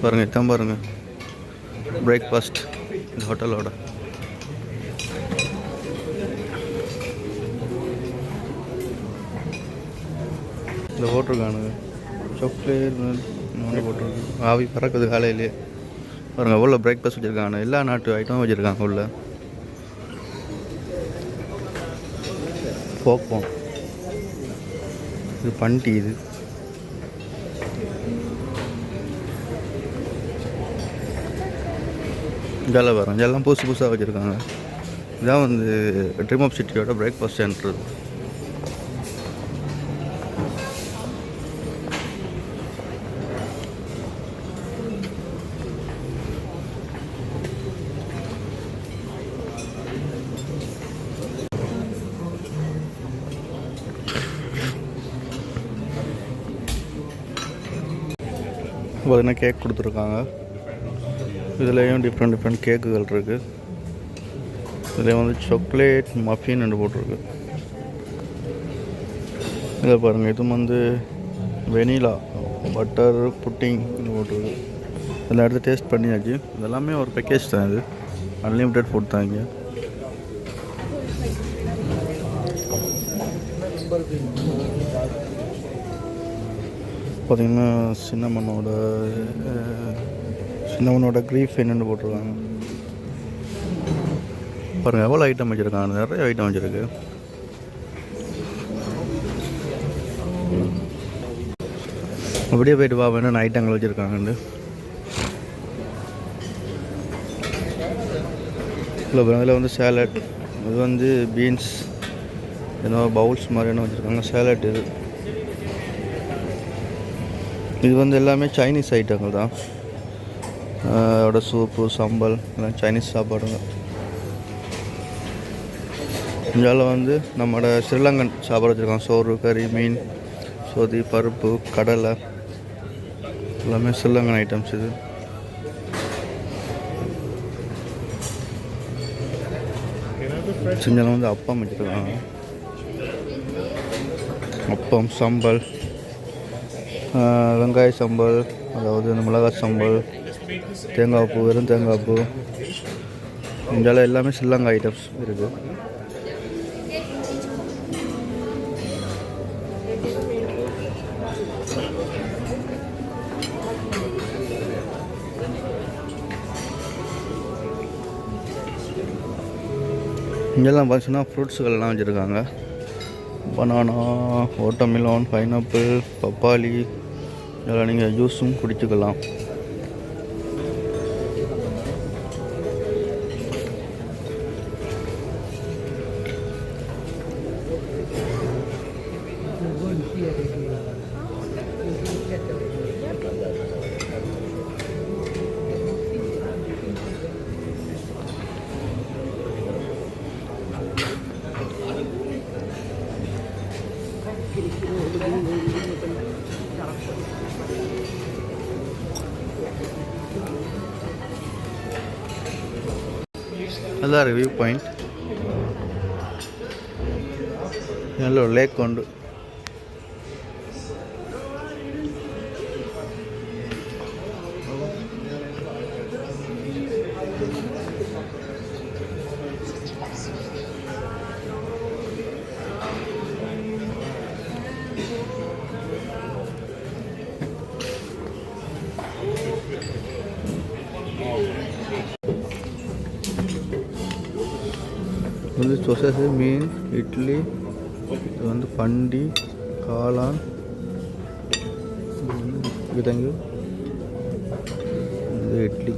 பாருங்கள் இதான் பாருங்கள் பிரேக்ஃபாஸ்ட் இந்த ஹோட்டலோட. இந்த போட்டிருக்கானுங்க சாக்லேட் போட்டிருக்கு. ஆவி பறக்குது காலையிலேயே. பாருங்கள் உள்ள பிரேக்ஃபாஸ்ட் வச்சுருக்காங்க. எல்லா நாட்டு ஐட்டமும் வச்சுருக்காங்க உள்ள. போப்போம் இது பண்டி. இது இதெல்லாம் வரும். இதெல்லாம் புதுசாக வச்சுருக்காங்க. இதான் வந்து ட்ரீம் ஆஃப் சிட்டியோட பிரேக்ஃபாஸ்ட் சென்டர். பார்த்தீங்கன்னா கேக் கொடுத்துருக்காங்க. இதுலேயும் டிஃப்ரெண்ட் கேக்குகள் இருக்குது. இதில் வந்து சாக்லேட் மஃபின் என்று போட்டிருக்கு. இதில் பாருங்கள் இது வந்து வெனிலா பட்டர் புட்டிங் போட்டிருக்கு. இதெல்லாம் எடுத்து டேஸ்ட் பண்ணியாச்சு. இதெல்லாமே ஒரு பேக்கேஜ் தான். இது அன்லிமிட்டெட் ஃபுட் தான். இங்கே பார்த்திங்கன்னா சின்னமனோட க்ரீஃப் என்னென்னு போட்டிருக்காங்க. பாருங்கள் எவ்வளோ ஐட்டம் வச்சுருக்காங்க. நிறைய ஐட்டம் வச்சுருக்கு. அப்படியே போய்ட்டு பார்ப்போம் என்னென்ன ஐட்டங்கள் வச்சுருக்காங்கன்னு. இதில் வந்து சேலட். இது வந்து பீன்ஸ் ஏதோ பவுல்ஸ் மாதிரி என்ன வச்சுருக்காங்க. சேலட் இது வந்து எல்லாமே சைனீஸ் ஐட்டங்கள் தான். அதோட சூப்பு சம்பல் எல்லாம் சைனீஸ் சாப்பாடுங்க. இந்தியாவில் வந்து நம்மளோட ஸ்ரீலங்கன் சாப்பாடு வச்சுருக்காங்க. சோறு கறி மீன் சொதி பருப்பு கடலை எல்லாமே ஸ்ரீலங்கன் ஐட்டம்ஸ். இது செஞ்சாலும் வந்து அப்பம் வச்சுருக்காங்க. அப்பம் சம்பல் வெங்காய சம்பல் அதாவது இந்த மிளகாய் சம்பல் தேங்காய் பூ வெறும் தேங்காய் பூ. இந்தியாவில் எல்லாமே ஸ்ரீலங்கா ஐட்டம்ஸ் இருக்குது. இங்கெல்லாம் பார்த்தீங்கன்னா ஃப்ரூட்ஸுகள்லாம் வச்சுருக்காங்க. பனானா வாட்டர்மெலன் பைனாப்பிள் பப்பாளி இதெல்லாம் நீங்கள் ஜூஸும் குடிச்சுக்கலாம். அதான் வியூ பாயிண்ட். நல்ல ஒரு லேக் உண்டு. வந்து சொசஸ் மீன் இட்லி இது வந்து பண்டி காளான் விதங்கு இது இட்லி.